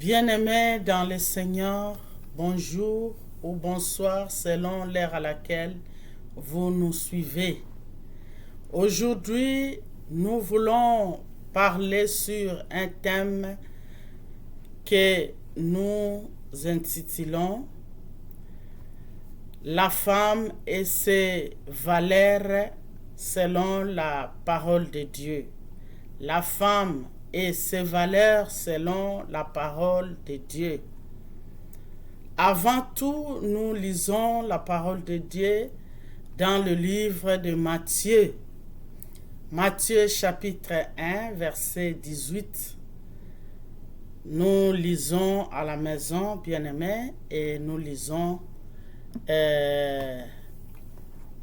Bien-aimés dans le Seigneur, bonjour ou bonsoir selon l'heure à laquelle vous nous suivez. Aujourd'hui, nous voulons parler sur un thème que nous intitulons La femme et ses valeurs selon la parole de Dieu. La femme et ses valeurs selon la parole de Dieu. Avant tout, nous lisons la parole de Dieu dans le livre de Matthieu. Matthieu chapitre 1, verset 18. Nous lisons à la maison, bien-aimés, et nous lisons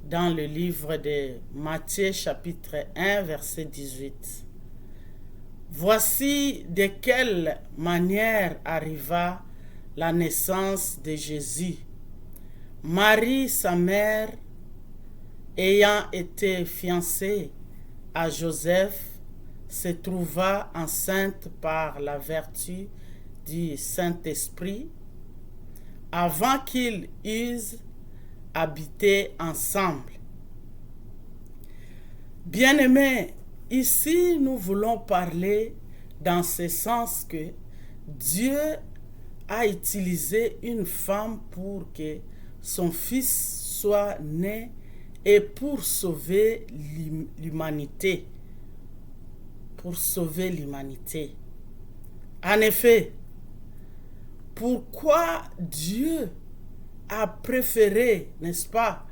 dans le livre de Matthieu chapitre 1, verset 18. Voici de quelle manière arriva la naissance de Jésus. Marie, sa mère, ayant été fiancée à Joseph, se trouva enceinte par la vertu du Saint-Esprit avant qu'ils eussent habité ensemble. Bien-aimés, ici, nous voulons parler dans ce sens que Dieu a utilisé une femme pour que son fils soit né et pour sauver l'humanité. Pour sauver l'humanité. En effet, pourquoi Dieu a préféré, n'est-ce pas,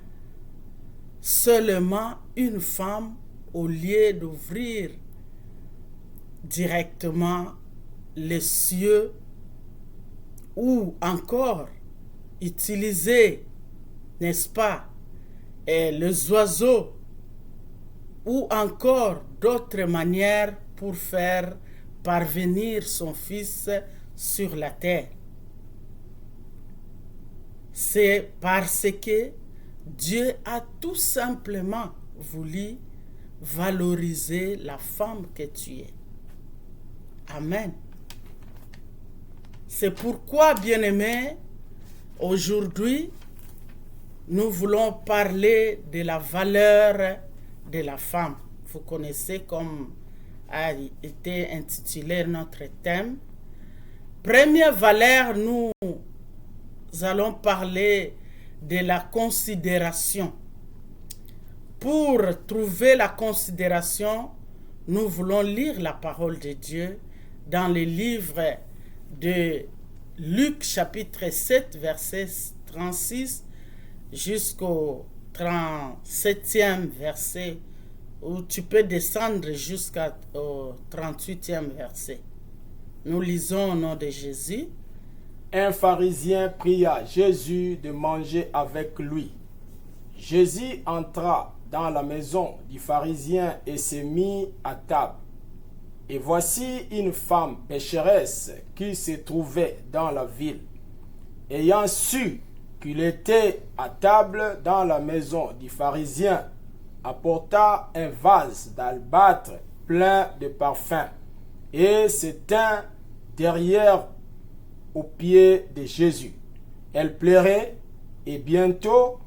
seulement une femme au lieu d'ouvrir directement les cieux ou encore utiliser, n'est-ce pas, les oiseaux ou encore d'autres manières pour faire parvenir son fils sur la terre. C'est parce que Dieu a tout simplement voulu valoriser la femme que tu es. Amen. C'est pourquoi, bien-aimés, aujourd'hui, nous voulons parler de la valeur de la femme. Vous connaissez comme a été intitulé notre thème. Première valeur, nous allons parler de la considération. Pour trouver la considération, nous voulons lire la parole de Dieu dans le livre de Luc chapitre 7, verset 36 jusqu'au 37e verset, où tu peux descendre jusqu'au 38e verset. Nous lisons au nom de Jésus. Un pharisien pria Jésus de manger avec lui. Jésus entra dans la maison du pharisien et se mit à table. Et voici une femme pécheresse qui se trouvait dans la ville. Ayant su qu'il était à table dans la maison du pharisien, apporta un vase d'albâtre plein de parfums et se tint derrière aux pieds de Jésus. Elle pleurait et bientôt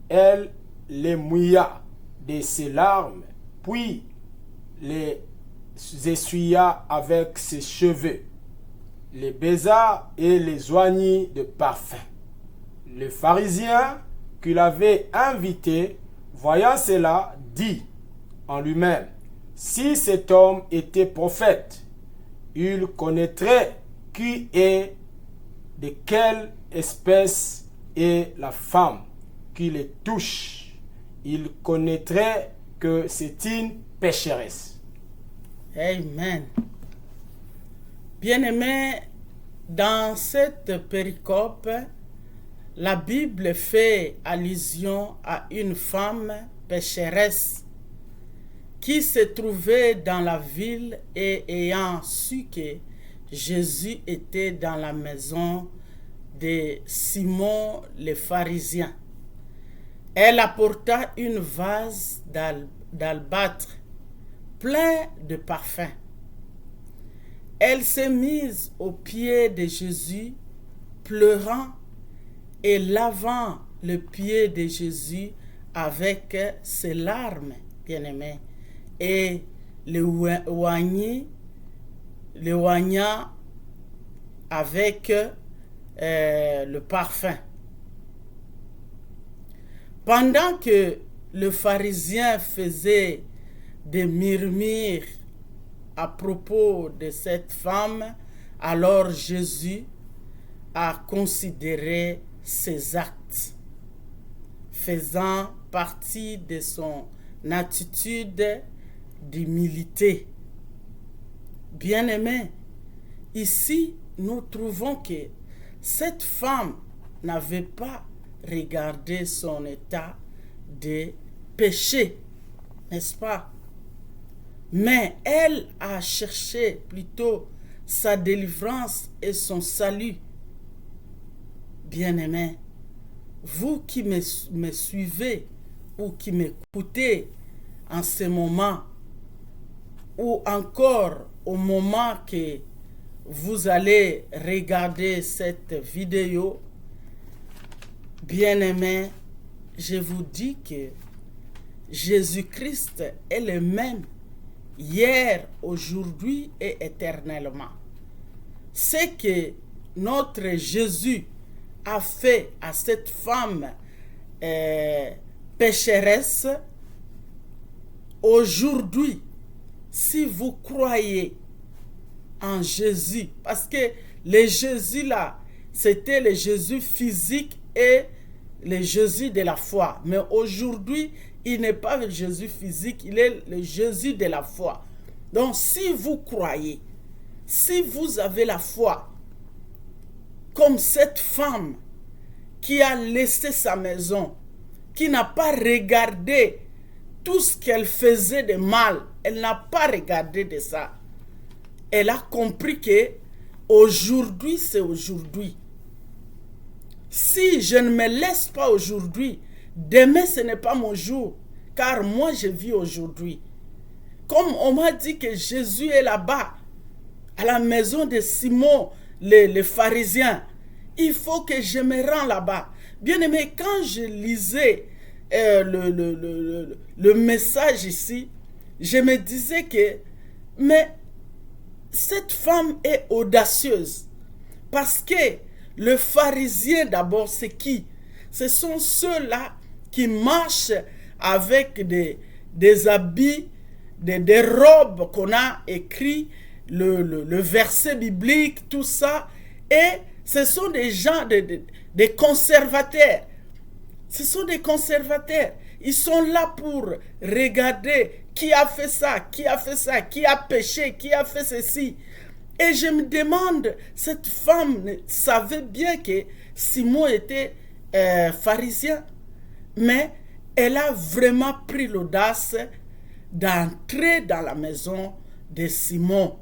elle les mouilla de ses larmes, puis les essuya avec ses cheveux, les baisa et les oignit de parfum. Le pharisien qui l'avait invité, voyant cela, dit en lui-même: si cet homme était prophète, il connaîtrait qui est, de quelle espèce est la femme qui le touche. Il connaîtrait que c'est une pécheresse. Amen. Bien-aimés, dans cette péricope, la Bible fait allusion à une femme pécheresse qui se trouvait dans la ville et ayant su que Jésus était dans la maison de Simon le pharisien. Elle apporta une vase d'albâtre plein de parfums. Elle s'est mise aux pieds de Jésus, pleurant et lavant le pied de Jésus avec ses larmes, bien-aimés, et le oigna avec le parfum. Pendant que le pharisien faisait des murmures à propos de cette femme, alors Jésus a considéré ses actes, faisant partie de son attitude d'humilité. Bien-aimés, ici, nous trouvons que cette femme n'avait pas regardé son état de péché, n'est-ce pas? Mais elle a cherché plutôt sa délivrance et son salut. Bien-aimés, vous qui me suivez ou qui m'écoutez en ce moment, ou encore au moment que vous allez regarder cette vidéo, bien-aimés, je vous dis que Jésus-Christ est le même hier, aujourd'hui et éternellement. Ce que notre Jésus a fait à cette femme pécheresse, aujourd'hui, si vous croyez en Jésus, parce que le Jésus là, c'était le Jésus physique et le Jésus de la foi. Mais aujourd'hui, il n'est pas le Jésus physique, il est le Jésus de la foi. Donc, si vous croyez, si vous avez la foi, comme cette femme qui a laissé sa maison, qui n'a pas regardé tout ce qu'elle faisait de mal, elle n'a pas regardé de ça. Elle a compris que aujourd'hui, c'est aujourd'hui. Si je ne me laisse pas aujourd'hui, demain ce n'est pas mon jour, car moi je vis aujourd'hui. Comme on m'a dit que Jésus est là-bas, à la maison de Simon, le pharisien, il faut que je me rende là-bas. Bien aimé, quand je lisais le message ici, je me disais que, mais cette femme est audacieuse, parce que le pharisien d'abord, c'est qui? Ce sont ceux-là qui marchent avec des habits, des robes qu'on a écrit, le verset biblique, tout ça. Et ce sont des gens, des conservateurs. Ce sont des conservateurs. Ils sont là pour regarder qui a fait ça, qui a fait ça, qui a péché, qui a fait ceci. Et je me demande, cette femme savait bien que Simon était pharisien, mais elle a vraiment pris l'audace d'entrer dans la maison de Simon.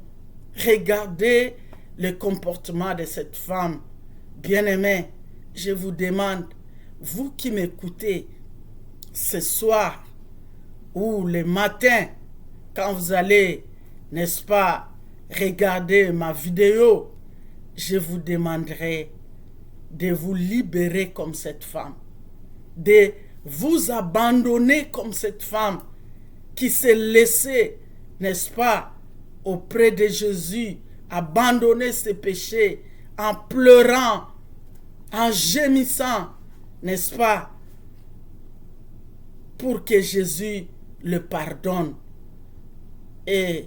Regardez le comportement de cette femme. Bien-aimée, je vous demande, vous qui m'écoutez ce soir ou le matin, quand vous allez, n'est-ce pas, regarder ma vidéo, je vous demanderai de vous libérer comme cette femme, de vous abandonner comme cette femme qui s'est laissée, n'est-ce pas, auprès de Jésus, abandonner ses péchés en pleurant, en gémissant, n'est-ce pas, pour que Jésus le pardonne. Et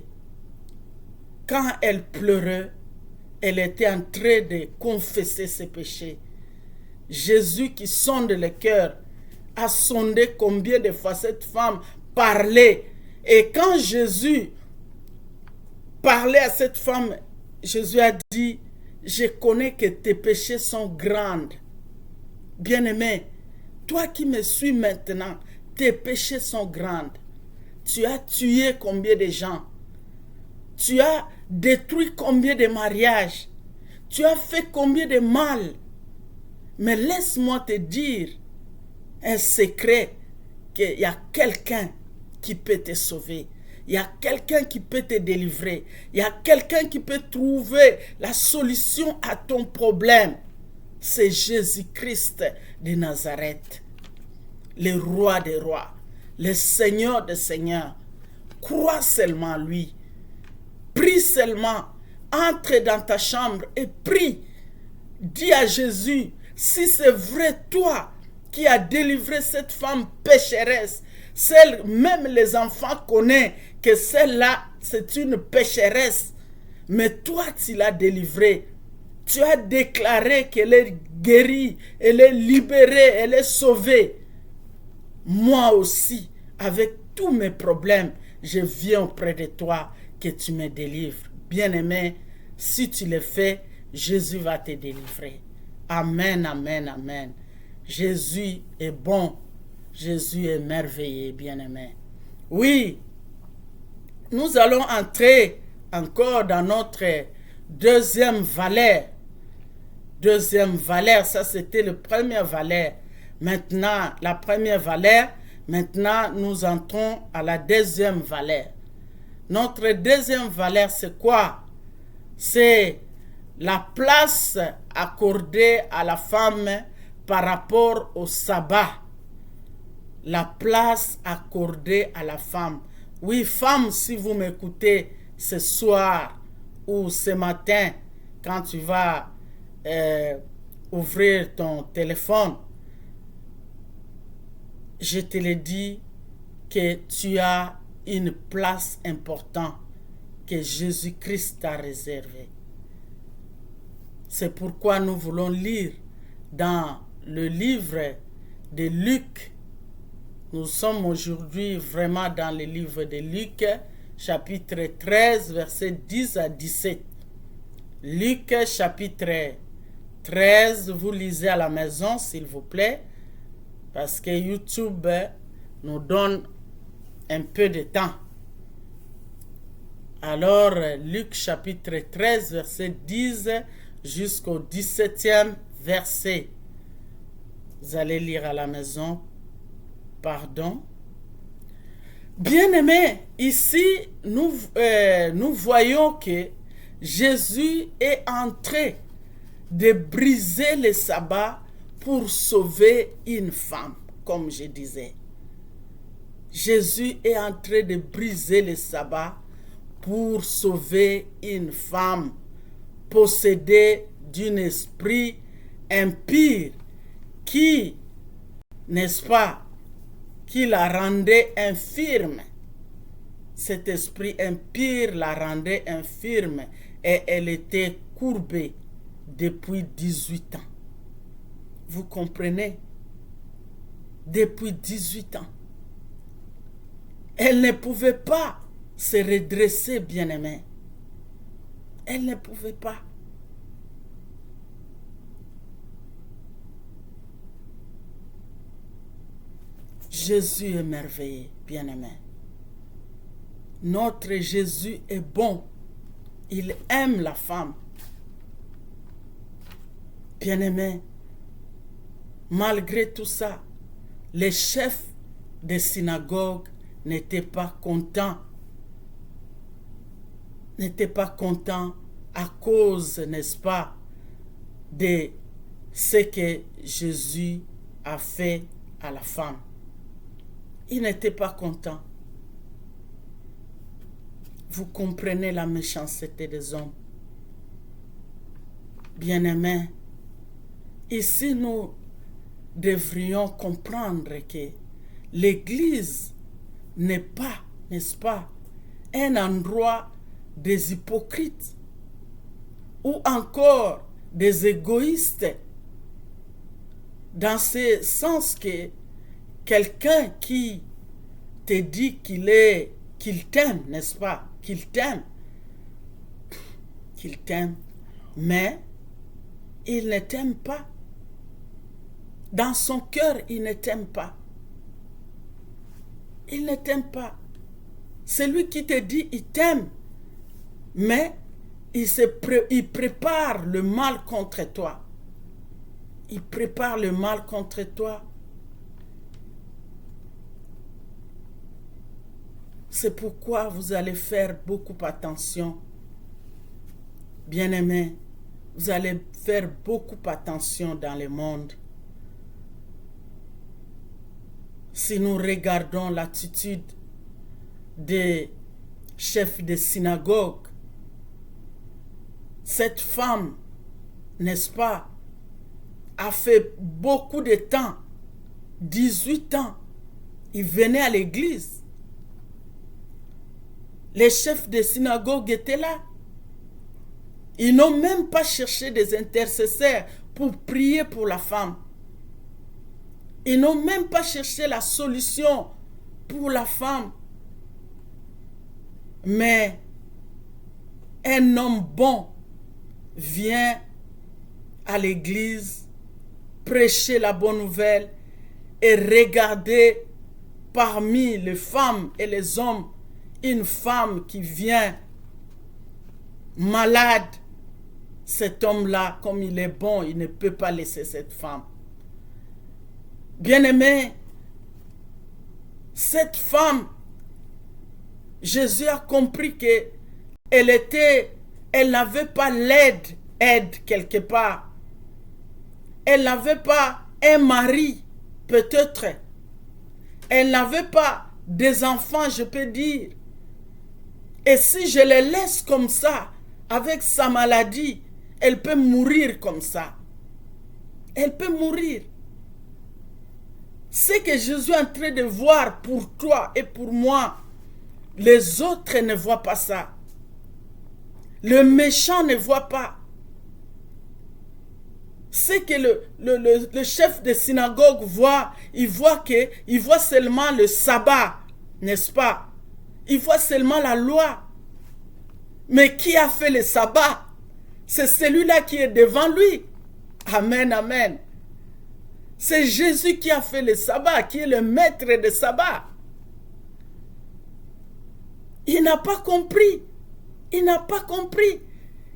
quand elle pleurait, elle était en train de confesser ses péchés. Jésus qui sonde le cœur a sondé combien de fois cette femme parlait. Et quand Jésus parlait à cette femme, Jésus a dit, je connais que tes péchés sont grands. Bien-aimé, toi qui me suis maintenant, tes péchés sont grands. Tu as tué combien de gens? Tu as détruit combien de mariages? Tu as fait combien de mal? Mais laisse-moi te dire un secret, qu'il y a quelqu'un qui peut te sauver. il y a quelqu'un qui peut te délivrer. Il y a quelqu'un qui peut trouver la solution à ton problème. C'est Jésus-Christ de Nazareth, le roi des rois, le Seigneur des seigneurs. Crois seulement en lui. Prie seulement. Entre dans ta chambre et prie. Dis à Jésus, si c'est vrai toi qui as délivré cette femme pécheresse, même les enfants connaissent que celle-là, c'est une pécheresse. Mais toi, tu l'as délivrée. Tu as déclaré qu'elle est guérie, elle est libérée, elle est sauvée. Moi aussi, avec tous mes problèmes, je viens auprès de toi que tu me délivres. Bien-aimé, si tu le fais, Jésus va te délivrer. Amen, amen, amen. Jésus est bon. Jésus est merveilleux, bien-aimé. Oui, nous allons entrer encore dans notre deuxième valeur. Deuxième valeur, ça c'était le premier valeur. Maintenant, la première valeur, maintenant nous entrons à la deuxième valeur. Notre deuxième valeur, c'est quoi? C'est la place accordée à la femme par rapport au sabbat. La place accordée à la femme. Oui, femme, si vous m'écoutez ce soir ou ce matin, quand tu vas ouvrir ton téléphone, je te le dis que tu as une place importante que Jésus-Christ t'a réservée. C'est pourquoi nous voulons lire dans le livre de Luc. Nous sommes aujourd'hui vraiment dans le livre de Luc, chapitre 13, versets 10 à 17. Luc, chapitre 13, vous lisez à la maison, s'il vous plaît, parce que YouTube nous donne un peu de temps. Alors, Luc, chapitre 13, verset 10 jusqu'au 17e verset. Vous allez lire à la maison. Pardon. Bien-aimés, ici, nous voyons que Jésus est en train de briser le sabbat pour sauver une femme, comme je disais. Jésus est en train de briser le sabbat pour sauver une femme possédée d'un esprit impur qui, n'est-ce pas, qui la rendait infirme. Cet esprit impur la rendait infirme et elle était courbée depuis 18 ans. Vous comprenez? Depuis 18 ans. Elle ne pouvait pas se redresser, bien-aimée. Elle ne pouvait pas. Jésus est merveilleux, bien-aimé. Notre Jésus est bon. Il aime la femme. Bien-aimé, malgré tout ça, les chefs des synagogues n'étaient pas contents. N'étaient pas contents à cause, n'est-ce pas, de ce que Jésus a fait à la femme. Ils n'étaient pas contents. Vous comprenez la méchanceté des hommes. Bien-aimés, ici nous devrions comprendre que l'Église n'est pas, n'est-ce pas, un endroit des hypocrites ou encore des égoïstes, dans ce sens que quelqu'un qui te dit qu'il t'aime, n'est-ce pas, qu'il t'aime, mais il ne t'aime pas. Dans son cœur, il ne t'aime pas. Il ne t'aime pas. Celui qui te dit il t'aime, mais il prépare le mal contre toi. Il prépare le mal contre toi. C'est pourquoi vous allez faire beaucoup attention. Bien-aimés, vous allez faire beaucoup attention dans le monde. Si nous regardons l'attitude des chefs de synagogue, cette femme, n'est-ce pas, a fait beaucoup de temps, 18 ans, il venait à l'église. Les chefs de synagogue étaient là. Ils n'ont même pas cherché des intercesseurs pour prier pour la femme. Ils n'ont même pas cherché la solution pour la femme. Mais un homme bon vient à l'église prêcher la bonne nouvelle et regarder parmi les femmes et les hommes une femme qui vient malade. Cet homme-là, comme il est bon, il ne peut pas laisser cette femme. Bien-aimé, cette femme, Jésus a compris que elle n'avait pas aide quelque part. Elle n'avait pas un mari, peut-être. Elle n'avait pas des enfants, je peux dire. Et si je les laisse comme ça, avec sa maladie, elle peut mourir comme ça. Elle peut mourir. Ce que Jésus est en train de voir pour toi et pour moi, les autres ne voient pas ça. Le méchant ne voit pas. C'est que le chef de synagogue voit, il voit seulement le sabbat, n'est-ce pas? Il voit seulement la loi. Mais qui a fait le sabbat? C'est celui-là qui est devant lui. Amen, amen. C'est Jésus qui a fait le sabbat, qui est le maître de sabbat. Il n'a pas compris. Il n'a pas compris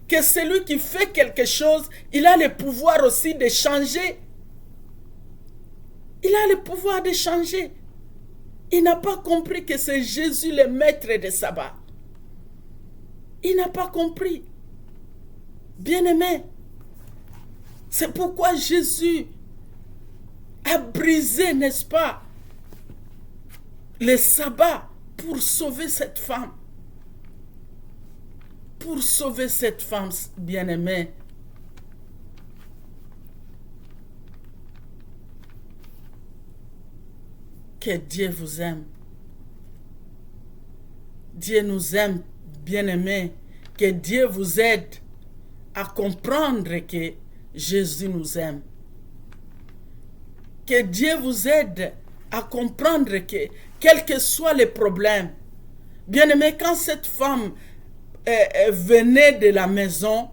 que celui qui fait quelque chose, il a le pouvoir aussi de changer. Il a le pouvoir de changer. Il n'a pas compris que c'est Jésus le maître de sabbat. Il n'a pas compris. Bien-aimé, c'est pourquoi Jésus a brisé, n'est-ce pas, le sabbat pour sauver cette femme. Pour sauver cette femme bien-aimée. Que Dieu vous aime. Dieu nous aime, bien-aimés. Que Dieu vous aide à comprendre que Jésus nous aime. Que Dieu vous aide à comprendre que, quels que soient les problèmes, bien-aimés, quand cette femme venait de la maison,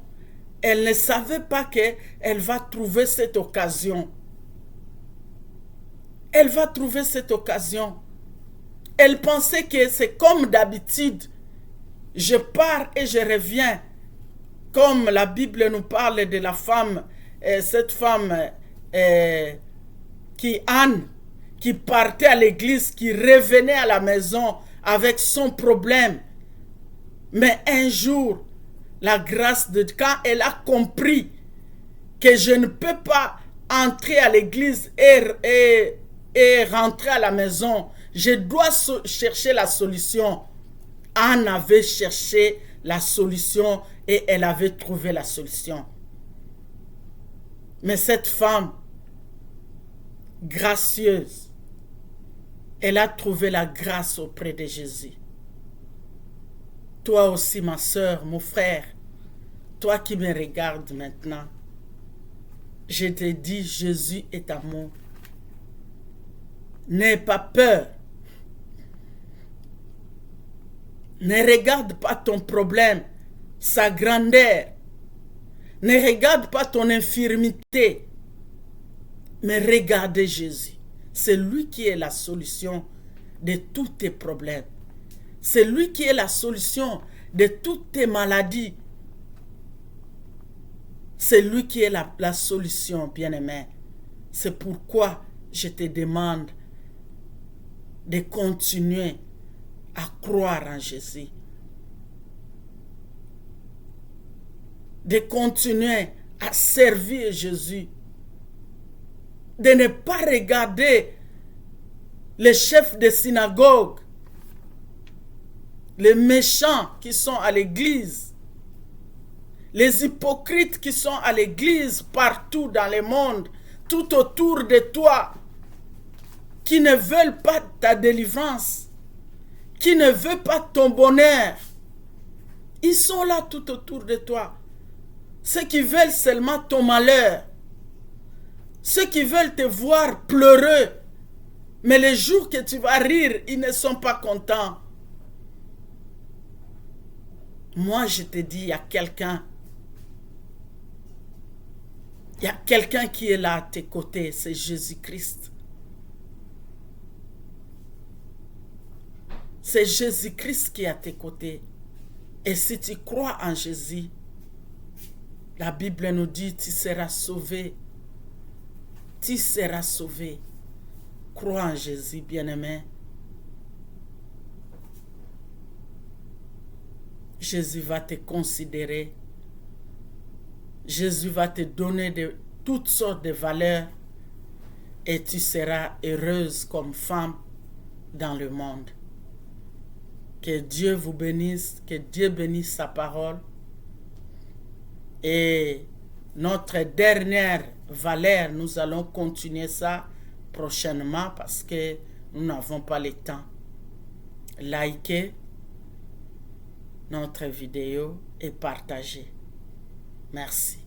elle ne savait pas qu'elle va trouver cette occasion. Elle va trouver cette occasion. Elle pensait que c'est comme d'habitude. Je pars et je reviens. Comme la Bible nous parle de la femme, cette femme Anne, qui partait à l'église, qui revenait à la maison avec son problème. Mais un jour, la grâce de Dieu, quand elle a compris que je ne peux pas entrer à l'église et rentrer à la maison, je dois chercher la solution. Anne avait cherché la solution et elle avait trouvé la solution. Mais cette femme gracieuse, elle a trouvé la grâce auprès de Jésus. Toi aussi, ma soeur, mon frère, toi qui me regardes maintenant, je te dis, Jésus est amour. N'aie pas peur. Ne regarde pas ton problème, sa grandeur. Ne regarde pas ton infirmité. Mais regarde Jésus. C'est lui qui est la solution de tous tes problèmes. C'est lui qui est la solution de toutes tes maladies. C'est lui qui est la solution, bien-aimé. C'est pourquoi je te demande de continuer à croire en Jésus, de continuer à servir Jésus, de ne pas regarder les chefs de synagogue, les méchants qui sont à l'église, les hypocrites qui sont à l'église partout dans le monde, tout autour de toi, qui ne veulent pas ta délivrance, qui ne veulent pas ton bonheur. Ils sont là tout autour de toi. Ceux qui veulent seulement ton malheur. Ceux qui veulent te voir pleureux. Mais les jours que tu vas rire, ils ne sont pas contents. Moi, je te dis, il y a quelqu'un. Il y a quelqu'un qui est là à tes côtés, c'est Jésus-Christ. C'est Jésus-Christ qui est à tes côtés. Et si tu crois en Jésus, la Bible nous dit, tu seras sauvé. Tu seras sauvé. Crois en Jésus, bien-aimé. Jésus va te considérer. Jésus va te donner toutes sortes de valeurs et tu seras heureuse comme femme dans le monde. Que Dieu vous bénisse, que Dieu bénisse sa parole. Et notre dernière valeur, nous allons continuer ça prochainement parce que nous n'avons pas le temps. Likez notre vidéo et partagez. Merci.